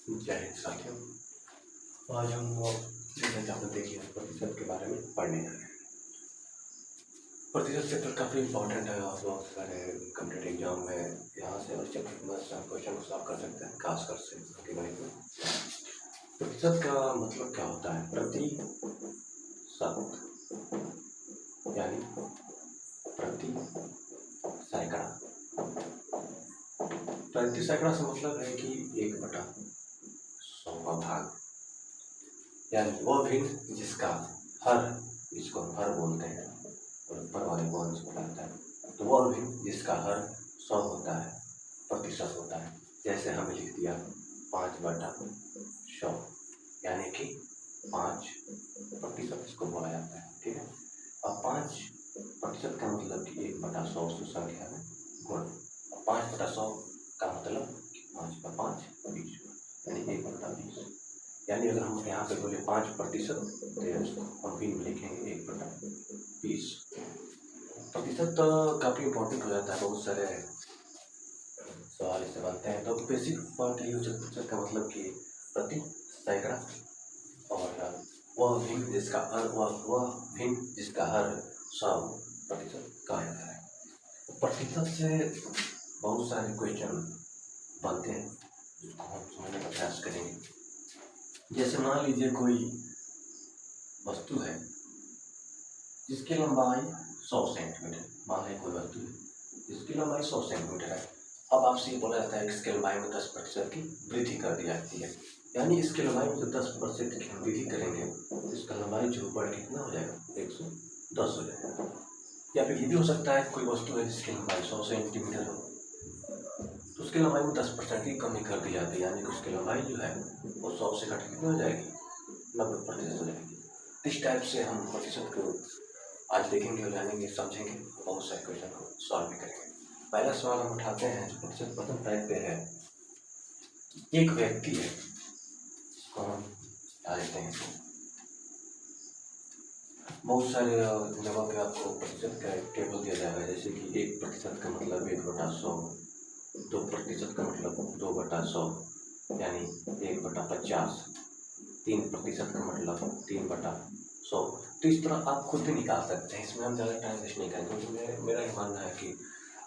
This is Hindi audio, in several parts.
जय हिंद साथियों। आज हम जैसा कि आपने देख लिया प्रतिशत के बारे में पढ़ने जा रहे हैं। प्रतिशत चैप्टर काफ़ी इंपॉर्टेंट है और बहुत सारे कम्पिटेटिव एग्जाम में यहाँ से और चैप्टर में क्वेश्चन को सॉल्व कर सकते हैं खासकर से गणित में। प्रतिशत का मतलब क्या होता है? प्रतिशत यानी प्रति सैकड़ा। प्रति सैकड़ा से मतलब है कि 1/100 का भाग, यानी वो भिन्न जिसका हर, इसको हम हर बोलते हैं और ऊपर वाले को अंश बोलता है, तो वो भिन्न जिसका हर 100 होता है, प्रतिशत होता है। जैसे हमने लिख दिया 5/100, यानी कि 5% इसको बोला जाता है। ठीक है। अब 5% का मतलब कि 1/100 से संख्या में गुण। 5/100 का मतलब 5/5 20, यानी 1/20। यानी अगर हम यहाँ पे बोले 5% तो हम भी लिखेंगे 1/20। प्रतिशत तो काफ़ी इंपॉर्टेंट हो जाता है, बहुत सारे सवाल इससे बनते हैं। तो बेसिक बात यही हो जाती है प्रतिशत का मतलब कि प्रति सैकड़ा, और वह भिन्न जिसका हर 100% कहा जाता है। प्रतिशत से बहुत सारे क्वेश्चन बनते हैं जिसको हम समझने का प्रयास करेंगे। जैसे मान लीजिए कोई वस्तु है जिसकी लंबाई 100 सेंटीमीटर, मान लीजिए कोई वस्तु है जिसकी लंबाई 100 सेंटीमीटर है। अब आपसे ये बोला जाता है कि इसकी लंबाई में 10% की वृद्धि कर दी जाती है, यानी इसकी लंबाई में जो 10% की हम वृद्धि करेंगे तो इसका लंबाई जो बढ़ के कितना हो जाएगा, 110 हो जाएगा। या फिर ये भी हो सकता है कोई वस्तु है जिसकी लंबाई 100 सेंटीमीटर हो, तो उसकी लंबाई में 10% की कमी कर दी जाती है, यानी कि उसकी लंबाई जो है वो 100 से घट के कितनी हो जाएगी, 90% हो जाएगी। इस टाइप से हम प्रतिशत को आज देखेंगे और जानेंगे, समझेंगे, बहुत सारे क्वेश्चन को सॉल्व भी करेंगे। पहला सवाल हम उठाते हैं जो प्रतिशत प्रथम टाइप पे है। एक व्यक्ति है, इसको हम क्या लेते हैं, बहुत सारे जगह पे आपको प्रतिशत का एक टेबल दिया जाएगा, जैसे कि 1% का मतलब 1/100, 2% का मतलब 2/100, यानी 1/50, 3% का मतलब 3/100। तो इस तरह आप खुद भी निकाल सकते हैं, इसमें हम ज़्यादा टाइम वेस्ट नहीं करेंगे, क्योंकि मेरा ये मानना है कि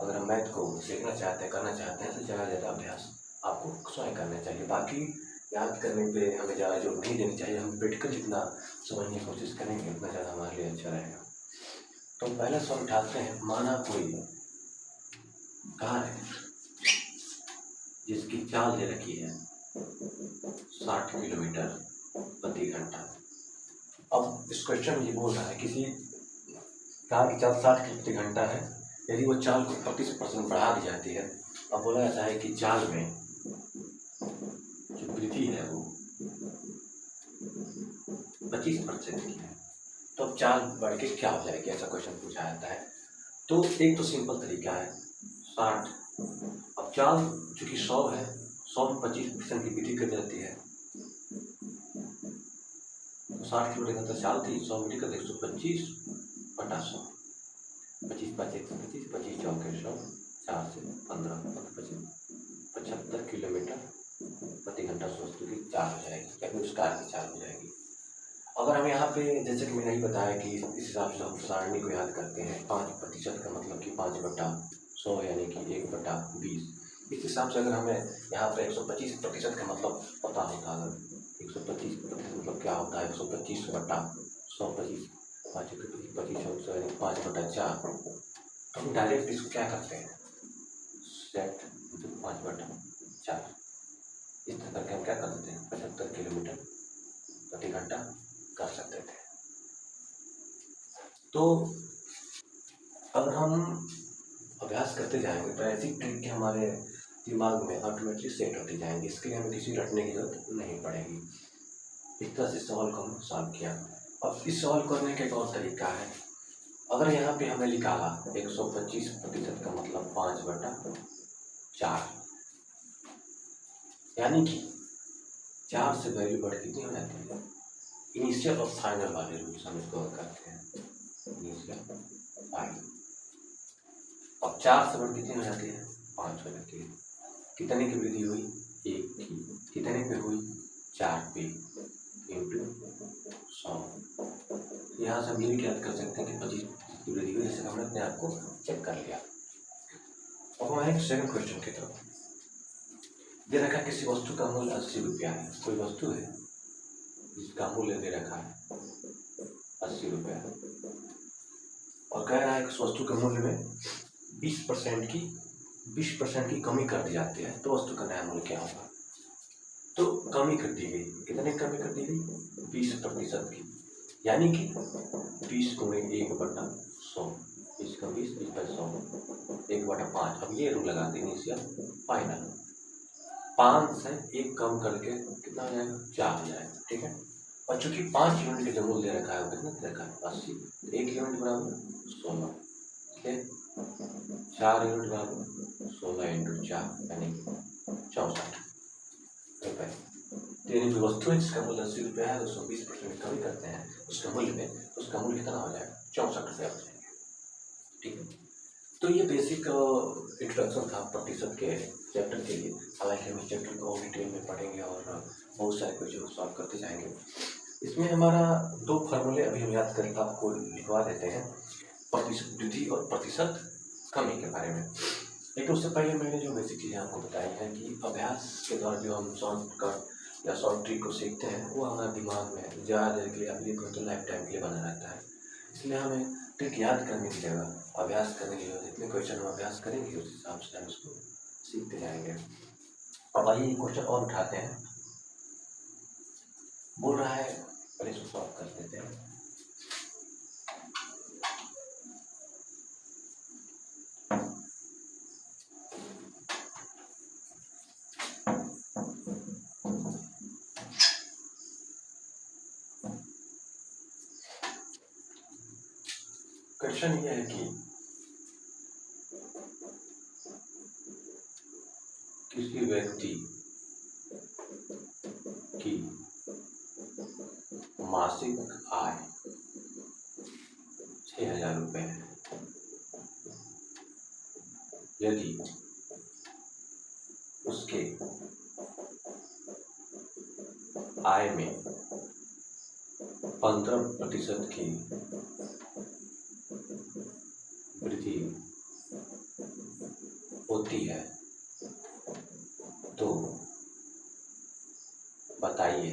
अगर हम मैथ को सीखना चाहते हैं, करना चाहते हैं, तो ज़्यादा से ज़्यादा अभ्यास आपको स्वयं करना चाहिए। बाकी याद करने पे हमें ज़्यादा जोर नहीं देनी चाहिए, हम प्रैक्टिकल जितना समझने की कोशिश करेंगे उतना ज़्यादा हमारे लिए अच्छा रहेगा। तो पहला सवाल उठाते हैं। माना कोई कार है जिसकी चाल दे रखी है 60 किलोमीटर प्रति घंटा। अब इस क्वेश्चन में ये बोल रहा है किसी कार की चाल 60 किलोमीटर प्रति घंटा है, यदि वो चाल को 25% बढ़ा दी जाती है। अब बोला जाता है कि चाल में जो वृद्धि है वो 25% की है, तो अब चाल बढ़ के क्या हो जाएगी, ऐसा क्वेश्चन पूछा जाता है। तो एक तो सिंपल तरीका है 60। अब चाल चूंकि 100 है, 100 में 25% की वृद्धि कर जाती है, तो 60 किलोमीटर का चाल थी, 100 मीटर का 125/100, 25/5 125, 25 चौके 100, 4 से 15, 75 किलोमीटर प्रति घंटा वस्तु की चाल हो जाएगी, या फिर उस कार की चाल हो जाएगी। अगर हम यहाँ पे जैसे कि मैंने ही बताया कि इस हिसाब से हम सारणी को याद करते हैं, 5% का मतलब कि 5/100, यानी कि 1/20। इस हिसाब से अगर हमें यहाँ पे 125% का मतलब पता होता, अगर 125% मतलब क्या होता है, 125/100, 25, 5 यानी 5/4, तो हम डायरेक्ट इसको क्या करते हैं, सेट 5/4 इस तरह करके हम क्या कर देते हैं, 75 किलोमीटर प्रति घंटा कर सकते थे। तो अगर हम अभ्यास करते जाएंगे तो ऐसी ट्रिक के हमारे दिमाग में ऑटोमेटिकली सेट होती जाएंगी, इसके लिए हमें किसी रटने की जरूरत नहीं पड़ेगी। इस तरह से सवाल को हम सॉल्व किया। अब इस सवाल को करने का एक और तरीका है। अगर यहाँ पे हमें निकाला 125% का मतलब 5/4, यानी कि 4 से वैल्यू बढ़ कितनी हो जाती है, इनिशियल और फाइनल वाले रूल्स हम इसको करते हैं, इनिशियल फाइनल। अब 4 से बढ़ कितनी हो जाती है, 5 हो जाती है। कितने की वृद्धि हुई, 1 की। कितने कितने पे हुई, 4 पे इंटू 100। यहाँ से हम ये भी याद कर सकते हैं कि 25% की वृद्धि हुई, जैसे हमने अपने आप को चेक कर लिया। अब हमारे सेकंड क्वेश्चन की तरफ दे रखा है किसी वस्तु का मूल्य 80 रुपया है। कोई वस्तु है जिसका मूल्य दे रखा है 80 रुपया और कह रहा है कि उस वस्तु के मूल्य में 20% की कमी कर दी जाती है तो वस्तु का नया मूल्य क्या होगा। तो कमी कर दी गई, कितने कमी कर दी गई, 20% की, यानी कि 20 गुणे 1/100, 20 का 20, 100, 1/5। अब ये रूल लगा देंगे इनिशियल फाइनल, 5 से 1 कम करके कितना हो जाएगा, 4 हो जाएगा। ठीक है, और चूंकि 5 यूनिट के जो मूल्य दे रखा है वो कितना दे रखा है, 80, तो 1 यूनिट बराबर 16, ठीक, 4 यूनिट बराबर 16 इंटू 4 यानी 64 रुपये। तो यानी जो वस्तु है जिसका मूल्य 80 रुपया है, उसको 20% कमी करते हैं उसके मूल्य में, उसका मूल्य कितना हो जाएगा, 64 रुपया हो जाएंगे। ठीक है, तो ये बेसिक इंट्रोडक्शन था प्रतिशत के चैप्टर के लिए। हालांकि हम इस चैप्टर को और डिटेल में पढ़ेंगे और बहुत सारे क्वेश्चन को सॉल्व करते जाएंगे। इसमें हमारा 2 फार्मूले अभी हम याद करके आपको लिखवा देते हैं, प्रतिशत वृद्धि और प्रतिशत कमी के बारे में। लेकिन उससे पहले मैंने जो बेसिक चीज़ें आपको बताई हैं कि अभ्यास के द्वारा जो हम शॉर्टकट या शॉर्ट ट्रिक को सीखते हैं वो हमारे दिमाग में ज़्यादा देर के लिए, अभी तो लाइफ टाइम के लिए बना रहता है। इसलिए हमें ट्रिक याद करने की जगह अभ्यास करने की जगह जितने क्वेश्चन हम अभ्यास करेंगे उस हिसाब से हम उसको सीखते जाएंगे। अब आइए क्वेश्चन और उठाते हैं। बोल रहा है, पहले इसको सॉल्व कर देते हैं। क्वेश्चन ये है कि किसी व्यक्ति की मासिक आय 6000 रुपये है। यदि उसके आय में 15% की वृद्धि होती है तो बताइए।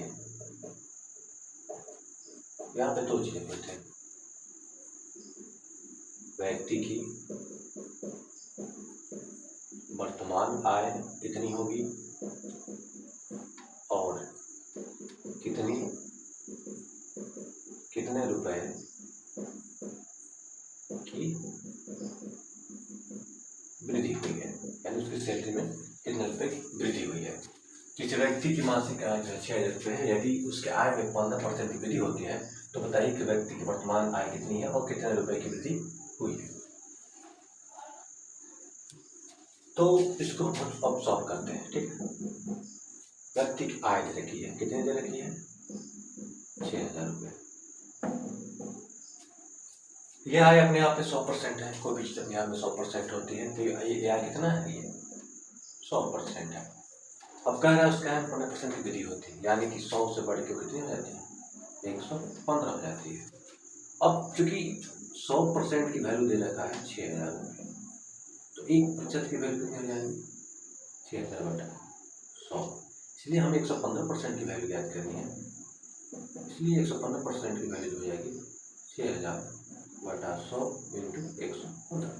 यहाँ पे 2 चीजें होते हैं, व्यक्ति की वर्तमान आय कितनी होगी और कितने रुपए की वृद्धि हुई है, यानी उसकी सैलरी में कितने रुपए की वृद्धि हुई है। किसी व्यक्ति की मासिक आय जो 6000 रुपये है, यदि उसके आय में 15% की वृद्धि होती है तो बताइए कि व्यक्ति की वर्तमान आय कितनी है और कितने रुपए की वृद्धि हुई है। तो इसको अब सॉल्व करते हैं। ठीक है, व्यक्ति की आय दे रखी है, कितनी दे रखी है, 6000 रुपये। यह आय अपने आप में 100% है, कोई भी चीज अपने आप में 100% होती है, तो ये आय कितना है, ये 100% है। अब कह रहा है उसका 15% की वृद्धि होती है, यानी कि 100 से बढ़ के कितनी हो जाती है, 115 हो जाती है। अब चूंकि 100% की वैल्यू दे रखा है 6000 रुपये, तो 1% की वैल्यू कितनी हो जाएगी, 6000/100। इसलिए हमें 115% की वैल्यू याद करनी है, इसलिए 115% की वैल्यू हो जाएगी 6000/100 इंटू 115।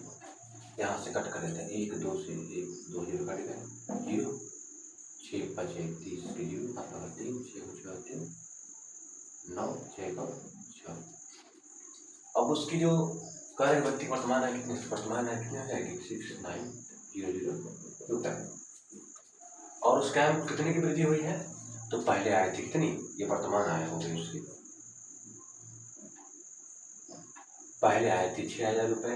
यहाँ से कट कर देते हैं, 1 2 से 1 2 0 कट गए, 0 6 5 1 30 के 0 5 3 6 6 3 9 6 6। अब उसकी जो कार्य व्यक्ति वर्तमान आय कितनी, वर्तमान आय कितनी हो जाएगी, 6900 रुपये। और उसका कितने की वृद्धि हुई है, तो पहले आय थी कितनी, ये वर्तमान आय हो गई उसकी, पहले आय थी 6000 रुपये,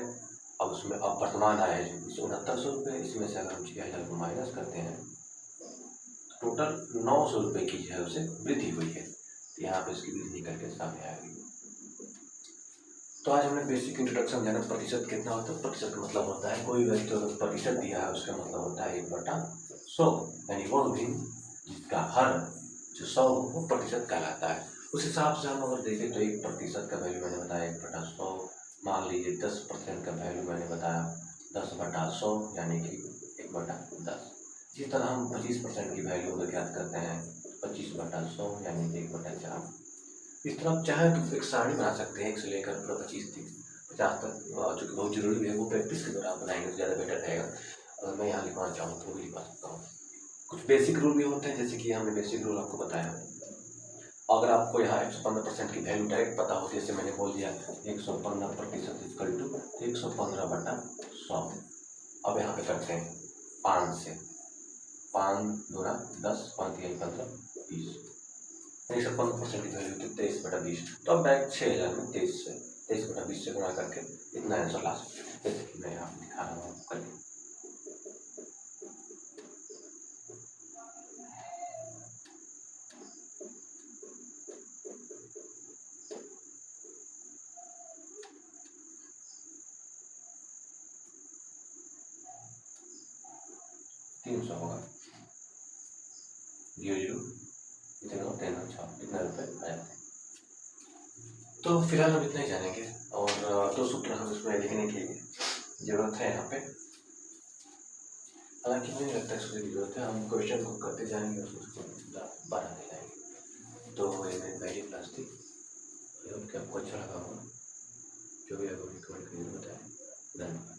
अब उसमें अब वर्तमान आय है 6900 रुपये। इसमें से अगर हम 6000 को माइनस करते हैं टोटल 900 रुपये की जो है उसे वृद्धि हुई है, तो यहाँ पे इसकी वृद्धि निकल के सामने आएगी। तो आज हमने बेसिक इंट्रोडक्शन जाना, प्रतिशत कितना होता है, प्रतिशत का मतलब होता है कोई व्यक्ति अगर प्रतिशत दिया है उसका मतलब होता है 1/100, यानी वो भी जिसका हर जो 100 हो वो प्रतिशत कहलाता है। उस हिसाब से हम अगर देखें तो 1% का वैल्यू मैंने बताया 1/100, मान लीजिए 10% का वैल्यू मैंने बताया 10/100 यानी कि 1/10। इसी तरह हम 25% की वैल्यू अगर ज्ञात करते हैं 25/100 यानी कि 1/4। इस तरह आप चाहे तो एक सारणी बना सकते हैं 1 से लेकर पूरा 25 तक 50 तक, जो कि बहुत जरूरी है। वो प्रैक्टिस के दौरान बनाएंगे तो ज़्यादा बेटर रहेगा। अगर मैं यहाँ लिखवाना चाहूँ तो भी लिखवा सकता हूँ। कुछ बेसिक रूल भी होते हैं, जैसे कि हमने बेसिक रूल आपको बताया। अगर आपको यहाँ 115% की वैल्यू डायरेक्ट पता होती है, जैसे मैंने बोल दिया 115% इक्वल टू 115/100। अब यहाँ पे करते हैं 5 से, 5 दूना 10, 5 3 15 20। 115% की वैल्यू थी 23/20। तो अब डायरेक्ट 6000 में 23/20 से गुणा करके इतना आंसर ला सकते हैं, जैसे कि मैं यहाँ दिखा रहा हूँ करके। ₹300 होगा, 0 इतना 3 इतना रुपये आ जाते हैं। तो फिलहाल हम इतना ही जानेंगे, और 2 सूत्र हम इसमें लिखने की जरूरत है यहाँ पे। हालांकि मुझे नहीं लगता है सूत्र की जरूरत है, हम क्वेश्चन को करते जाएंगे और सूत्र बढ़ाते जाएंगे। तो ये मेरी पहली क्लास थी, आपको अच्छा लगा होगा। जो भी आपको कमेंट करके बताएं। धन्यवाद।